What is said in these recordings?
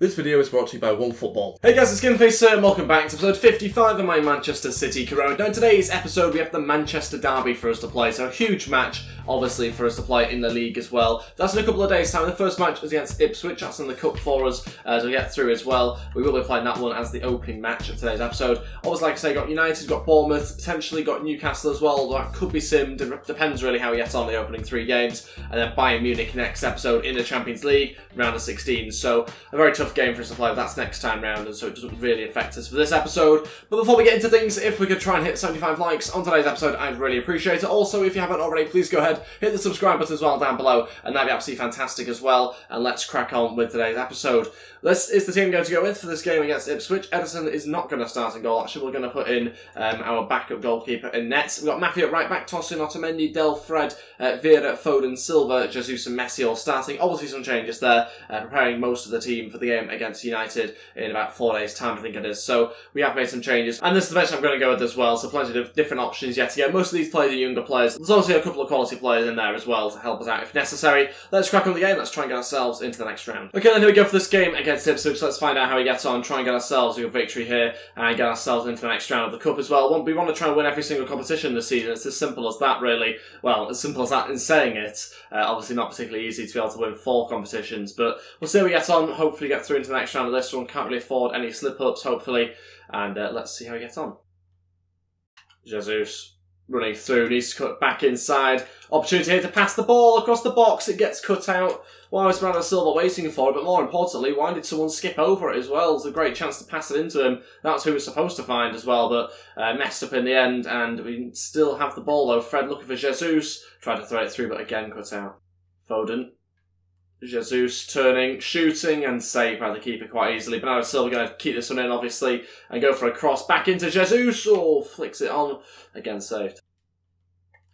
This video is brought to you by OneFootball. Hey guys, it's Ep55 and welcome back to episode 55 of my Manchester City career. Now in today's episode we have the Manchester Derby for us to play, so a huge match obviously for us to play in the league as well. That's in a couple of days time. The first match is against Ipswich, that's in the cup for us to get through as well. We will be playing that one as the opening match of today's episode. Obviously, like I say, got United, got Bournemouth, potentially got Newcastle as well. That could be simmed, it depends really how we get on the opening 3 games. And then Bayern Munich next episode in the Champions League, round of 16. So a very tough game for us to play, but that's next time round, and so it doesn't really affect us for this episode. But before we get into things, if we could try and hit 75 likes on today's episode, I'd really appreciate it. Also, if you haven't already, please go ahead, hit the subscribe button as well down below, and that'd be absolutely fantastic as well. And let's crack on with today's episode. This is the team I'm going to go with for this game against Ipswich. Edison is not going to start in goal. Actually, we're going to put in our backup goalkeeper in net. We've got Matthew at right back, Tosin, Otamendi, Del, Fred, Vieira, Foden, Silva, Jesus and Messi all starting. Obviously some changes there, preparing most of the team for the game against United in about 4 days time, I think it is. So we have made some changes, and this is the bench I'm going to go with as well, so plenty of different options yet again. Most of these players are younger players. There's also a couple of quality players in there as well to help us out if necessary. Let's crack on the game, let's try and get ourselves into the next round. Okay, then here we go for this game against Ipswich. So let's find out how he gets on, try and get ourselves a victory here, and get ourselves into the next round of the Cup as well. We want to try and win every single competition this season. It's as simple as that, really. Well, as simple as that in saying it. Obviously not particularly easy to be able to win 4 competitions, but we'll see how we get on. Hopefully get through into the next round of this one. Can't really afford any slip-ups, hopefully, and let's see how he gets on. Jesus running through, needs to cut back inside. Opportunity here to pass the ball across the box. It gets cut out. Why was Bernardo Silva waiting for it? But more importantly, why did someone skip over it as well? It was a great chance to pass it into him. That's who he was supposed to find as well, but messed up in the end, and we still have the ball though. Fred looking for Jesus. Tried to throw it through, but again cut out. Foden. Jesus turning, shooting, and saved by the keeper quite easily. Bernardo Silva going to keep this one in, obviously, and go for a cross back into Jesus. Oh, flicks it on. Again saved.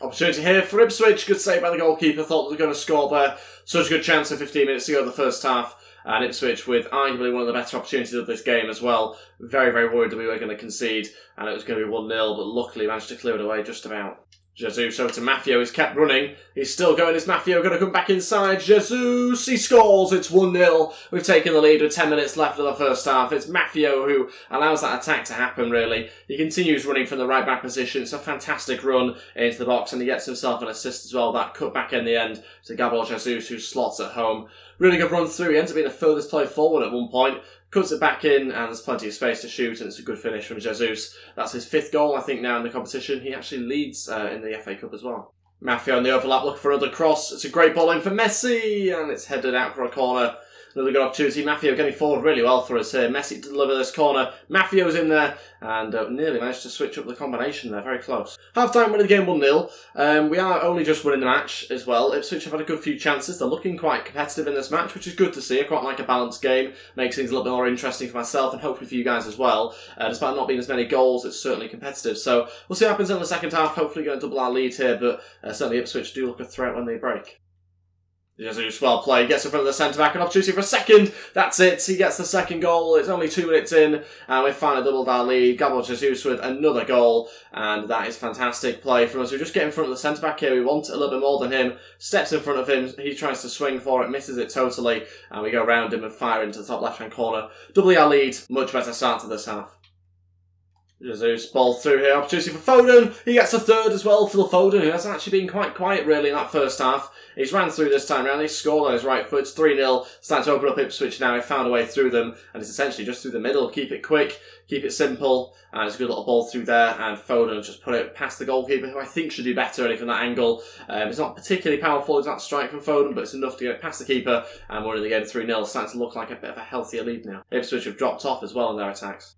Opportunity here for Ipswich. Good save by the goalkeeper. Thought they were going to score there. Such a good chance with 15 minutes to go in the first half. And Ipswich with arguably one of the better opportunities of this game as well. Very, very worried that we were going to concede and it was going to be 1-0, but luckily managed to clear it away just about. Jesus over to Maffeo, he's kept running. He's still going, is Maffeo going to come back inside? Jesus, he scores, it's 1-0. We've taken the lead with 10 minutes left of the first half. It's Maffeo who allows that attack to happen, really. He continues running from the right back position. It's a fantastic run into the box, and he gets himself an assist as well. That cut back in the end to Gabriel Jesus, who slots at home. Really good run through. He ends up being the furthest player forward at one point. Cuts it back in, and there's plenty of space to shoot, and it's a good finish from Jesus. That's his 5th goal, I think, now in the competition. He actually leads in the FA Cup as well. Maffeo on the overlap, looking for another cross. It's a great ball in for Messi, and it's headed out for a corner. Another good opportunity. Maffeo getting forward really well for us here. Messi to deliver this corner. Maffeo's in there and nearly managed to switch up the combination there. Very close. Half-time winning the game 1-0. We are only just winning the match as well. Ipswich have had a good few chances. They're looking quite competitive in this match, which is good to see. I quite like a balanced game. Makes things a little bit more interesting for myself and hopefully for you guys as well. Despite not being as many goals, it's certainly competitive. So we'll see what happens in the second half. Hopefully going to double our lead here, but certainly Ipswich do look a threat when they break. Jesus, well played, gets in front of the centre-back, an opportunity for a second. That's it, he gets the second goal. It's only 2 minutes in, and we've finally doubled our lead. Gabriel Jesus with another goal, and that is fantastic play from us. We just get in front of the centre-back here. We want a little bit more than him. Steps in front of him, he tries to swing for it, misses it totally, and we go round him and fire into the top left-hand corner. Doubling our lead, much better start to this half. Jesus, ball through here, opportunity for Foden. He gets a 3rd as well, Phil Foden, who hasn't actually been quite quiet really in that first half. He's ran through this time round, he's scored on his right foot, it's 3-0, starting to open up Ipswich now, he found a way through them, and it's essentially just through the middle. Keep it quick, keep it simple, and it's a good little ball through there, and Foden just put it past the goalkeeper, who I think should do better really from that angle. It's not particularly powerful, it's not strike from Foden, but it's enough to get it past the keeper, and we're in the game 3-0, starting to look like a bit of a healthier lead now. Ipswich have dropped off as well in their attacks.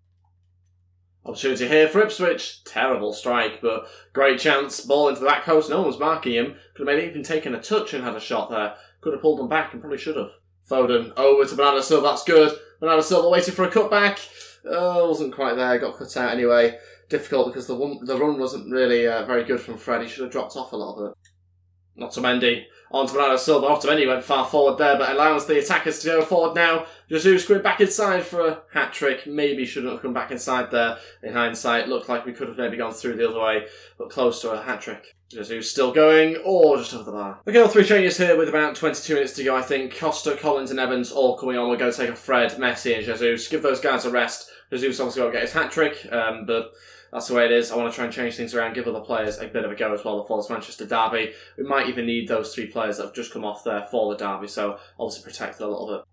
Opportunity here for Ipswich. Terrible strike, but great chance. Ball into the back post. No one's marking him. Could have maybe even taken a touch and had a shot there. Could have pulled them back and probably should have. Foden over to Bernardo Silva. That's good. Bernardo Silva waiting for a cutback. Oh, wasn't quite there. Got cut out anyway. Difficult because the run wasn't really very good from Fred. He should have dropped off a little bit. Otamendi. On to Bernardo Silva. Otamendi went far forward there, but allows the attackers to go forward now. Jesus going back inside for a hat-trick. Maybe shouldn't have come back inside there. In hindsight, looked like we could have maybe gone through the other way, but close to a hat-trick. Jesus still going, or just over the bar. Okay, all three changes here with about 22 minutes to go, I think. Costa, Collins and Evans all coming on. We're going to take off Fred, Messi and Jesus. Give those guys a rest. Jesus obviously got to get his hat-trick, but that's the way it is. I want to try and change things around, give other players a bit of a go as well before this Manchester derby. We might even need those three players that have just come off there for the derby, so obviously protect it a little bit.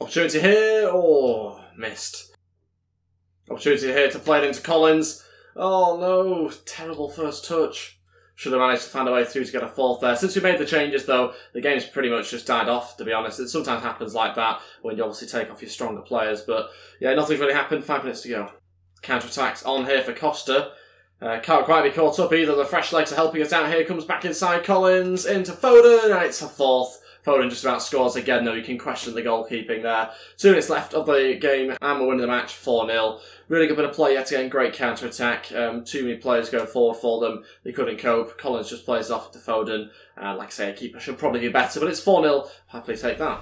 Opportunity here, oh, missed. Opportunity here to play it into Collins. Oh no, terrible first touch. Should have managed to find a way through to get a fourth there. Since we made the changes though, the game's pretty much just died off, to be honest. It sometimes happens like that when you obviously take off your stronger players, but yeah, nothing's really happened. 5 minutes to go. Counter-attacks on here for Costa. Can't quite be caught up either. The fresh legs are helping us out here. Comes back inside Collins, into Foden, and it's a fourth. Foden just about scores again, though you can question the goalkeeping there. 2 minutes left of the game, and we're winning the match 4-0. Really good bit of play yet again, great counter-attack. Too many players going forward for them. They couldn't cope. Collins just plays off to Foden. Like I say, a keeper should probably be better, but it's 4-0. Happily take that.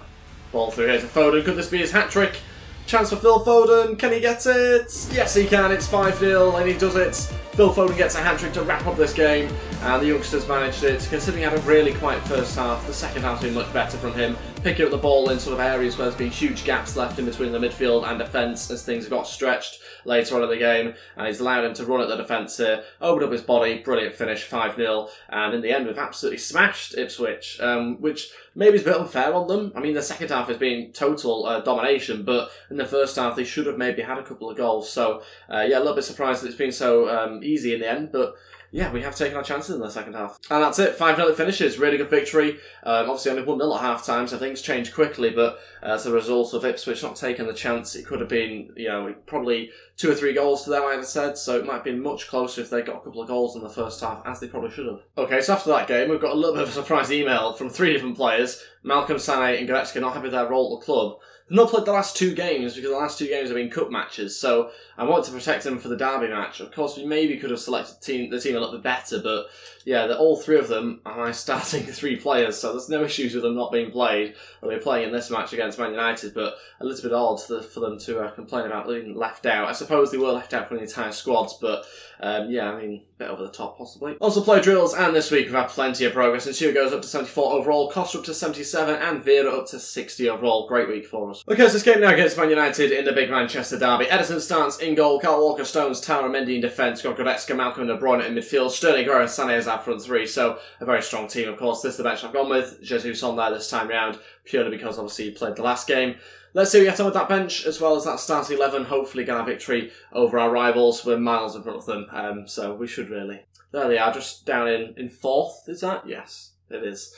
Ball through here to Foden. Could this be his hat-trick? Chance for Phil Foden. Can he get it? Yes, he can. It's 5-0, and he does it. Phil Foden gets a hat-trick to wrap up this game, and the youngsters managed it. Considering he had a really quiet first half, the second half's been much better from him. Picking up the ball in sort of areas where there's been huge gaps left in between the midfield and defence as things got stretched later on in the game, and he's allowed him to run at the defence here, opened up his body, brilliant finish, 5-0, and in the end we've absolutely smashed Ipswich, which maybe is a bit unfair on them. I mean, the second half has been total domination, but in the first half they should have maybe had a couple of goals, so yeah, a little bit surprised that it's been so easy in the end, but yeah, we have taken our chances in the second half. And that's it, 5-0 finishes, really good victory. Obviously only 1-0 at half-time, so things changed quickly, but as a result of Ipswich not taking the chance, it could have been, you know, probably 2 or 3 goals to them, I'd have said, so it might have been much closer if they got a couple of goals in the first half, as they probably should have. Okay, so after that game, we've got a little bit of a surprise email from 3 different players. Malcolm, Sané and Goretzka not happy with their role at the club. They've not played the last 2 games because the last 2 games have been cup matches, so I wanted to protect them for the derby match. Of course, we maybe could have selected the team a little bit better, but yeah, all 3 of them are my starting 3 players, so there's no issues with them not being played. They'll be playing in this match against Man United, but a little bit odd for them to complain about being left out. I suppose they were left out from the entire squads, but yeah, I mean, a bit over the top possibly. Also play drills, and this week we've had plenty of progress. And Stuart goes up to 74 overall, Costa up to 77, and Vera up to 60 overall. Great week for us. Okay, so this game now against Man United in the big Manchester derby. Edison starts in goal, Kyle Walker, Stones, Tara, Mendy in defence, got Goretzka, Malcolm and De Bruyne in midfield, Sterling, Guerrero and Sané as our front 3, so a very strong team of course. This is the bench I've gone with, Jesus on there this time round, purely because obviously he played the last game. Let's see what we get on with that bench, as well as that starting 11, hopefully get a victory over our rivals. We're miles in front of them, so we should really. There they are, just down in 4th, is that? Yes, it is.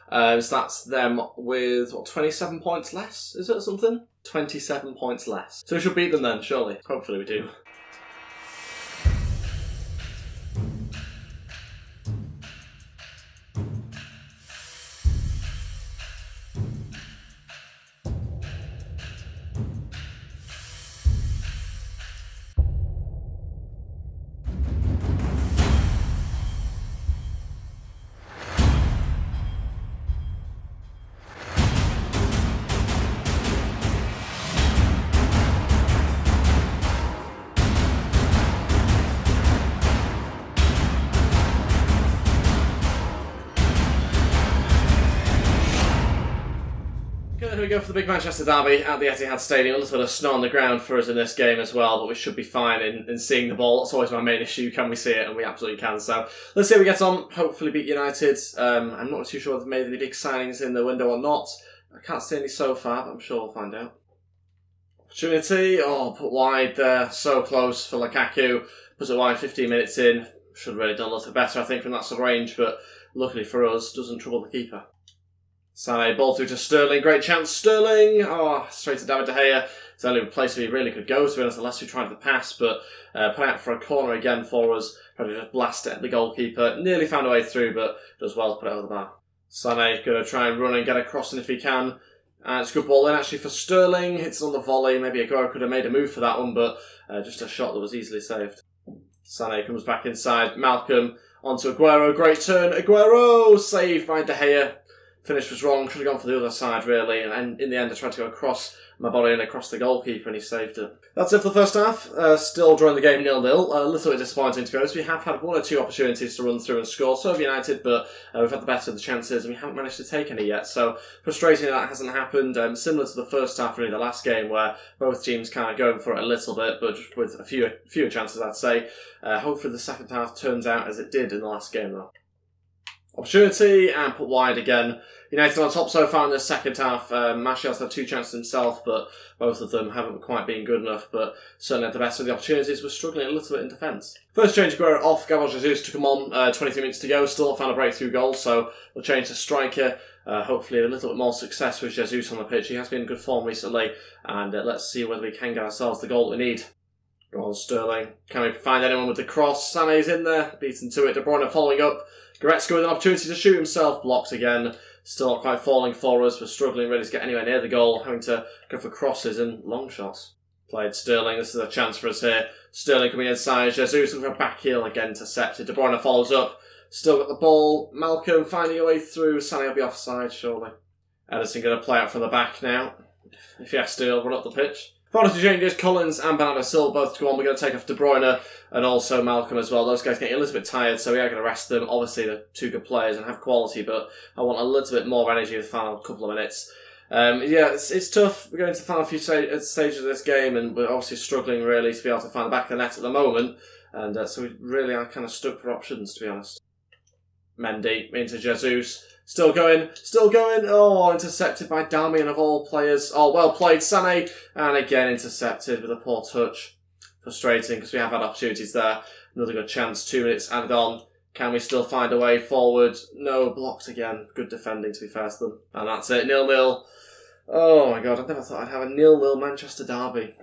So that's them with, what, 27 points less? Is it something? 27 points less. So we should beat them then, surely. Hopefully we do. Here we go for the big Manchester derby at the Etihad Stadium. A little bit of snow on the ground for us in this game as well, but we should be fine in seeing the ball. That's always my main issue. Can we see it? And we absolutely can. So let's see how we get on. Hopefully beat United. I'm not too sure if they've made any big signings in the window or not. I can't see any so far, but I'm sure we'll find out. Opportunity. Oh, put wide there. So close for Lukaku. Puts it wide 15 minutes in. Should have really done a little better, I think, from that sort of range, but luckily for us, doesn't trouble the keeper. Sané, ball through to Sterling, great chance, Sterling! Oh, straight to David De Gea. It's the only place we really could go, to be honest, unless we tried the pass, but put out for a corner again for us. Probably just blast it at the goalkeeper. Nearly found a way through, but does well to put it over the bar. Sané going to try and run and get a crossing if he can. It's a good ball in actually for Sterling. It's on the volley. Maybe Aguero could have made a move for that one, but just a shot that was easily saved. Sané comes back inside. Malcolm onto Aguero. Great turn. Aguero! Saved by De Gea. Finish was wrong, should have gone for the other side really, and in the end I tried to go across my body and across the goalkeeper and he saved it. That's it for the first half. Still drawing the game 0-0. A little bit disappointing to be honest. We have had 1 or 2 opportunities to run through and score, so have United, but we've had the better of the chances and we haven't managed to take any yet. So frustrating that hasn't happened. Similar to the first half, really, the last game, where both teams kind of going for it a little bit, but just with a fewer chances, I'd say. Hopefully the second half turns out as it did in the last game, though. Opportunity and put wide again. United on top so far in the second half. Martial's had 2 chances himself, but both of them haven't quite been good enough, but certainly at the best of the opportunities. We're struggling a little bit in defence. First change, Aguero off, Gabriel Jesus took him on, 23 minutes to go, still found a breakthrough goal, so we'll change to striker. Hopefully a little bit more success with Jesus on the pitch. He has been in good form recently, and let's see whether we can get ourselves the goal that we need. Go on, Sterling. Can we find anyone with the cross? Sané's in there, beaten to it. De Bruyne following up. Goretzka with an opportunity to shoot himself, blocked again. Still not quite falling for us. We're struggling really to get anywhere near the goal, having to go for crosses and long shots. Played Sterling. This is a chance for us here. Sterling coming inside. Jesus looking for a back heel again, intercepted. De Bruyne follows up. Still got the ball. Malcolm finding a way through. Sané will be offside, surely. Edison going to play out from the back now. If he has to, he'll run up the pitch. Forest changes, Collins and Bernardo Silva both to go on. We're going to take off De Bruyne and also Malcolm as well. Those guys getting a little bit tired, so we are going to rest them. Obviously, they're 2 good players and have quality, but I want a little bit more energy in the final couple of minutes. Yeah, it's tough. We're going to the final few stages of this game, and we're obviously struggling really to be able to find the back of the net at the moment. And so we really are kind of stuck for options, to be honest. Mendy into Jesus. Still going. Oh, intercepted by Darmian of all players. Oh, well played, Sané. And again, intercepted with a poor touch. Frustrating, because we have had opportunities there. Another good chance, 2 minutes added on. Can we still find a way forward? No, blocked again. Good defending, to be fair to them. And that's it, 0-0. Oh my god, I never thought I'd have a 0-0 Manchester derby.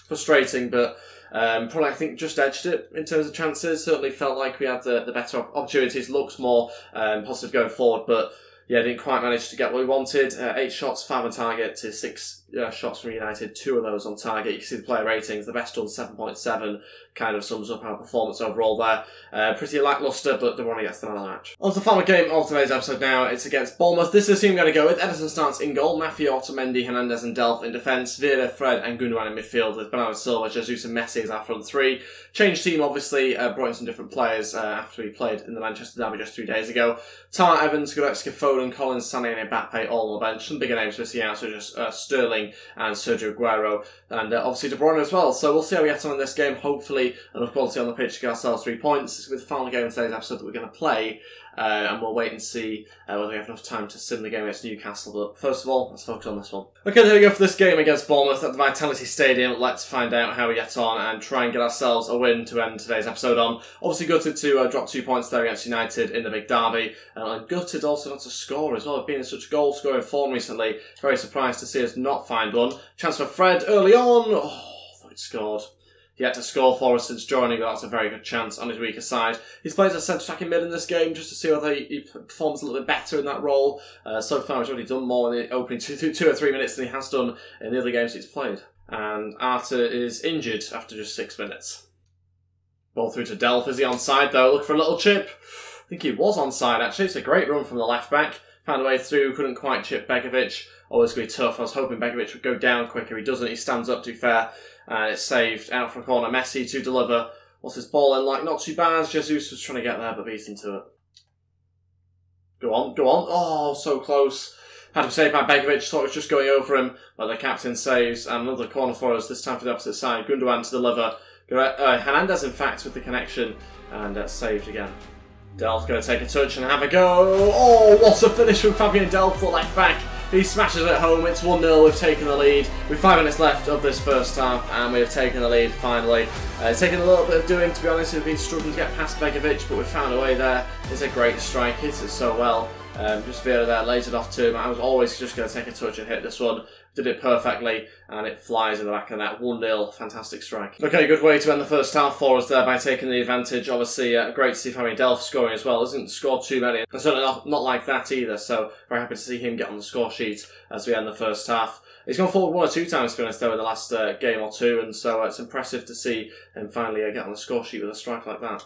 Frustrating, but probably I think just edged it in terms of chances. Certainly felt like we had the better opportunities. Looks more positive going forward, but yeah, didn't quite manage to get what we wanted. 8 shots, 5 on target to 6 shots from United. 2 of those on target. You can see the player ratings. The best done 7.7. Kind of sums up our performance overall there. Pretty lacklustre, but De Bruyne gets the man of the match. On to the final game of today's episode now. It's against Bournemouth. This is the team I'm going to go with. Edison starts in goal. Matthew, Otamendi, Hernandez and Delph in defence. Vieira, Fred and Gundogan in midfield with Bernardo Silva, Jesus and Messi as our front 3. Changed team, obviously. Brought in some different players after we played in the Manchester derby just 3 days ago. Tar, Evans, Goretzka, Foden, Collins, Sané and Mbappe all on the bench. Some bigger names missing out, so just Sterling and Sergio Aguero. And obviously De Bruyne as well. So we'll see how we get on in this game. Hopefully enough quality on the pitch to get ourselves 3 points. This is with the final game of today's episode that we're going to play. And we'll wait and see whether we have enough time to sim the game against Newcastle. But first of all, let's focus on this one. Okay, there we go for this game against Bournemouth at the Vitality Stadium. Let's find out how we get on and try and get ourselves a win to end today's episode on. Obviously gutted to drop 2 points there against United in the big derby. And I'm gutted also not to score as well. We've been in such goal-scoring form recently. Very surprised to see us not find one. Chance for Fred early on. Oh, I thought he'd scored. Yet to score for us since joining, but that's a very good chance on his weaker side. He's played as a centre-attacking mid in this game just to see whether he performs a little bit better in that role. So far he's already done more in the opening 2 or 3 minutes than he has done in the other games he's played. And Arthur is injured after just 6 minutes. Ball through to Delph. Is he onside though? Look for a little chip. I think he was onside actually. It's a great run from the left back. Found a way through, couldn't quite chip Begovic. Always going to be tough. I was hoping Begovic would go down quicker. He doesn't. He stands up, to be fair. And it's saved out for a corner. Messi to deliver. What's his ball in like? Not too bad. Jesus was trying to get there, but beaten to it. Go on, go on. Oh, so close. Had him saved by Begovic. Thought it was just going over him. But the captain saves. And another corner for us, this time for the opposite side. Gundogan to deliver. Hernandez, in fact, with the connection. And saved again. Delph going to take a touch and have a go. Oh, what a finish from Fabian Delph, the left back. He smashes it home. It's 1-0. We've taken the lead. With 5 minutes left of this first half, and we have taken the lead finally. It's taken a little bit of doing, to be honest. We've been struggling to get past Begovic, but we've found a way there. It's a great strike. Hits it so well. Just Vieira there, lays it off to him. I was always just going to take a touch and hit this one. Did it perfectly, and it flies in the back of the net. 1-0, fantastic strike. Okay, good way to end the first half for us there by taking the advantage. Obviously, great to see Fabian Delph scoring as well. Hasn't scored too many, and certainly not like that either. So very happy to see him get on the score sheet as we end the first half. He's gone forward 1 or 2 times, to be honest, though, in the last game or two, and so it's impressive to see him finally get on the score sheet with a strike like that.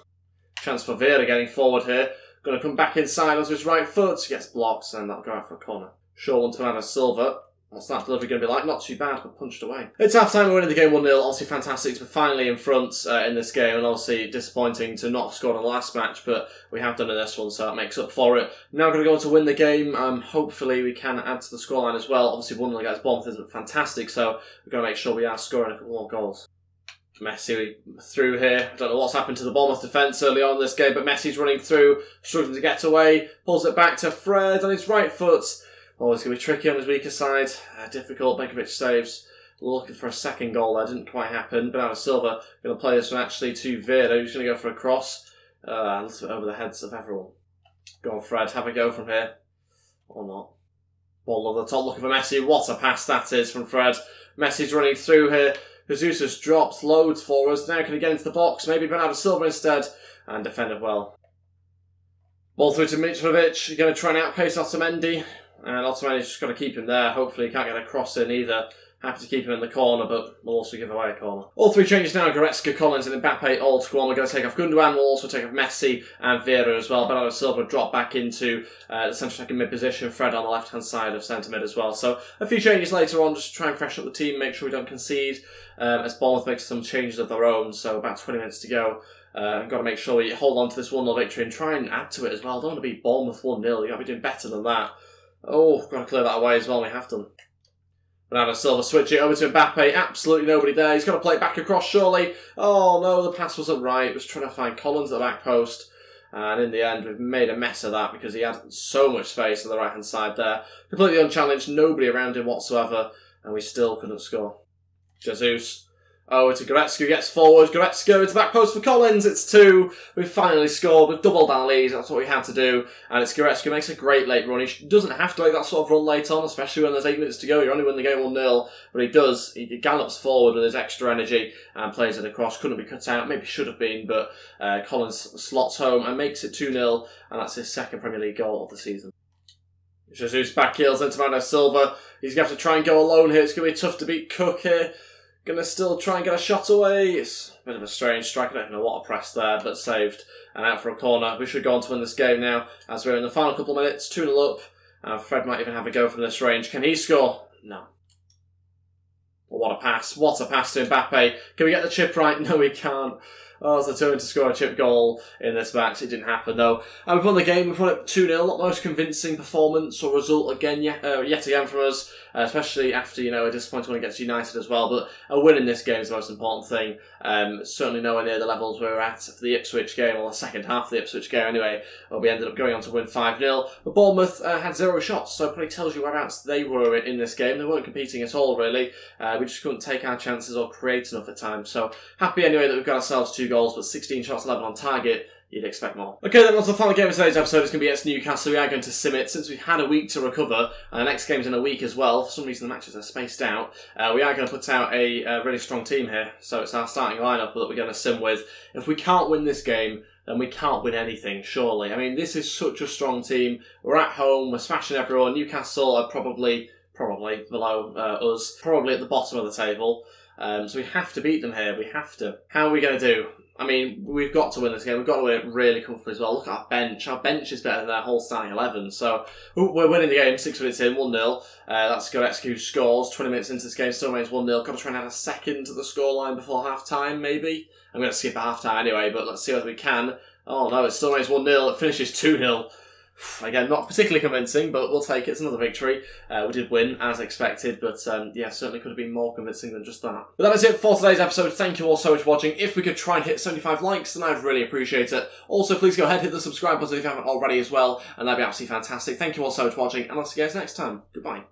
Chance for Vieira getting forward here. Going to come back inside onto his right foot. Gets blocked, and that'll go out for a corner. Sure one to Bernardo Silva. What's that delivery going to be like? Not too bad, but punched away. It's half-time, we're winning the game 1-0. Obviously fantastic to be finally in front in this game, and obviously disappointing to not have scored in the last match, but we have done in this one, so that makes up for it. Now we're going to go on to win the game. Hopefully we can add to the scoreline as well. Obviously 1-0 against Bournemouth isn't fantastic, so we're going to make sure we are scoring a couple more goals. Messi through here. I don't know what's happened to the Bournemouth defence early on in this game, but Messi's running through, struggling to get away, pulls it back to Fred on his right foot. Oh, it's going to be tricky on his weaker side. Difficult. Begovic saves. Looking for a second goal there. Didn't quite happen. Bernardo Silva going to play this one actually to Vera, who's going to go for a cross. A little bit over the heads of everyone. Go on, Fred. Have a go from here. Or not. Ball over the top looking for Messi. What a pass that is from Fred. Messi's running through here. Jesus has dropped loads for us. Now can he get into the box? Maybe Bernardo Silva instead. And defended well. Ball through to Mitrovic. You're going to try and outpace Otamendi. And Otamendi's just got to keep him there. Hopefully he can't get a cross in either. Happy to keep him in the corner, but we'll also give away a corner. All three changes now. Goretzka, Collins and Mbappe all to go on. We're going to take off Gundogan. We'll also take off Messi and Vera as well. Bernardo Silva drop back into the centre-attacking mid-position. Fred on the left-hand side of centre-mid as well. So a few changes later on just to try and freshen up the team, make sure we don't concede as Bournemouth makes some changes of their own. So about 20 minutes to go. Got to make sure we hold on to this 1-0 victory and try and add to it as well. Don't want to beat Bournemouth 1-0. You've got to be doing better than that. Oh, got to clear that away as well. We have done. Bernardo Silva switch it over to Mbappe. Absolutely nobody there. He's got to play it back across, surely. Oh, no, the pass wasn't right. Was trying to find Collins at the back post. And in the end, we've made a mess of that because he had so much space on the right-hand side there. Completely unchallenged. Nobody around him whatsoever. And we still couldn't score. Jesus. Oh, to Goretzka, who gets forward. Goretzka into back post for Collins. It's 2. We've finally scored. We've doubled our lead. That's what we had to do. And it's Goretzka who makes a great late run. He doesn't have to make that sort of run late on, especially when there's 8 minutes to go. You only win the game 1-0. But he does. He gallops forward with his extra energy and plays it across. Couldn't be cut out. Maybe should have been. But Collins slots home and makes it 2-0. And that's his second Premier League goal of the season. Jesus back heels into Bernardo Silva. He's going to have to try and go alone here. It's going to be tough to beat Cook here. Going to still try and get a shot away. It's a bit of a strange strike. I don't know what a press there, but saved and out for a corner. We should go on to win this game now as we're in the final couple of minutes. 2-0 up. Fred might even have a go from this range. Can he score? No. Well, what a pass. What a pass to Mbappe. Can we get the chip right? No, we can't. Oh, it's determined to score a chip goal in this match. It didn't happen though. And we've won the game. We've won it 2-0. Not the most convincing performance or result again, yet again from us, especially after a disappointing one against United as well. But a win in this game is the most important thing. Certainly nowhere near the levels we were at for the Ipswich game, or the second half of the Ipswich game anyway, where we ended up going on to win 5-0. But Bournemouth had 0 shots, so it probably tells you whereabouts they were in this game. They weren't competing at all, really. We just couldn't take our chances or create enough at times. So happy anyway that we've got ourselves 2 goals, but 16 shots, 11 on target. You'd expect more. Okay, then on to the final game of today's episode. It's going to be against Newcastle. We are going to sim it. Since we've had a week to recover, and the next game's in a week as well, for some reason the matches are spaced out, we are going to put out a really strong team here. So it's our starting lineup that we're going to sim with. If we can't win this game, then we can't win anything, surely. I mean, this is such a strong team. We're at home, we're smashing everyone. Newcastle are probably below us, probably at the bottom of the table. So we have to beat them here. We have to. How are we going to do? I mean, we've got to win this game. We've got to win it really comfortably as well. Look at our bench. Our bench is better than their whole starting 11. So we're winning the game 6 minutes in, 1-0. That's Goretzka who scores. 20 minutes into this game, still remains 1-0. Got to try and add a second to the scoreline before half-time, maybe. I'm going to skip half-time anyway, but let's see whether we can. Oh no, it still remains 1-0. It finishes 2-0. Again, not particularly convincing, but we'll take it. It's another victory. We did win, as expected, but yeah, certainly could have been more convincing than just that. But that is it for today's episode. Thank you all so much for watching. If we could try and hit 75 likes, then I'd really appreciate it. Also, please go ahead, hit the subscribe button if you haven't already as well, and that'd be absolutely fantastic. Thank you all so much for watching, and I'll see you guys next time. Goodbye.